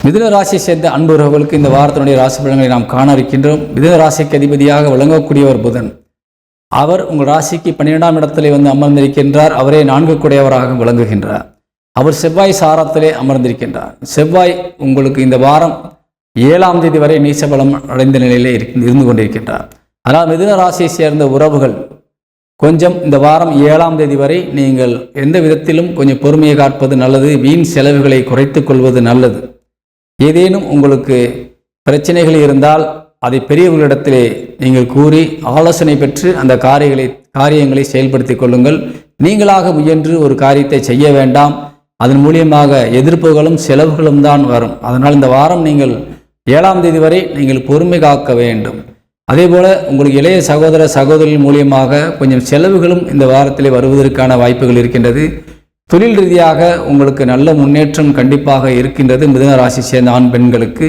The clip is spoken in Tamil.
மிதுன ராசியை சேர்ந்த அன்புறவர்களுக்கு இந்த வாரத்தினுடைய ராசி பலன்களை நாம் காண இருக்கின்றோம். மிதுன ராசிக்கு அதிபதியாக விளங்கக்கூடியவர் புதன். அவர் உங்கள் ராசிக்கு 12ஆம் இடத்திலே வந்து அமர்ந்திருக்கின்றார். அவரே 4 கூடையவராக விளங்குகின்றார். அவர் செவ்வாய் சாரத்திலே அமர்ந்திருக்கின்றார். செவ்வாய் உங்களுக்கு இந்த வாரம் 7ஆம் தேதி வரை நீசபலம் அடைந்த நிலையிலே இருந்து கொண்டிருக்கின்றார். ஆனால் மிதுன ராசியை சேர்ந்த உறவுகள் கொஞ்சம் இந்த வாரம் 7ஆம் தேதி வரை நீங்கள் எந்த விதத்திலும் கொஞ்சம் பொறுமையை காப்பது நல்லது. வீண் செலவுகளை குறைத்து கொள்வது நல்லது. ஏதேனும் உங்களுக்கு பிரச்சனைகள் இருந்தால் அதை பெரியவர்களிடத்திலே நீங்கள் கூறி ஆலோசனை பெற்று அந்த காரியங்களை செயல்படுத்தி கொள்ளுங்கள். நீங்களாக முயன்று ஒரு காரியத்தை செய்ய வேண்டாம். அதன் மூலியமாக எதிர்ப்புகளும் செலவுகளும் தான் வரும். அதனால் இந்த வாரம் நீங்கள் 7ஆம் தேதி வரை நீங்கள் பொறுமை காக்க வேண்டும். அதேபோல உங்களுக்கு இளைய சகோதர சகோதரிகள் மூலியமாக கொஞ்சம் செலவுகளும் இந்த வாரத்திலே வருவதற்கான வாய்ப்புகள் இருக்கின்றது. தொழில் ரீதியாக உங்களுக்கு நல்ல முன்னேற்றம் கண்டிப்பாக இருக்கின்றது. மிதுன ராசி சேர்ந்த ஆண் பெண்களுக்கு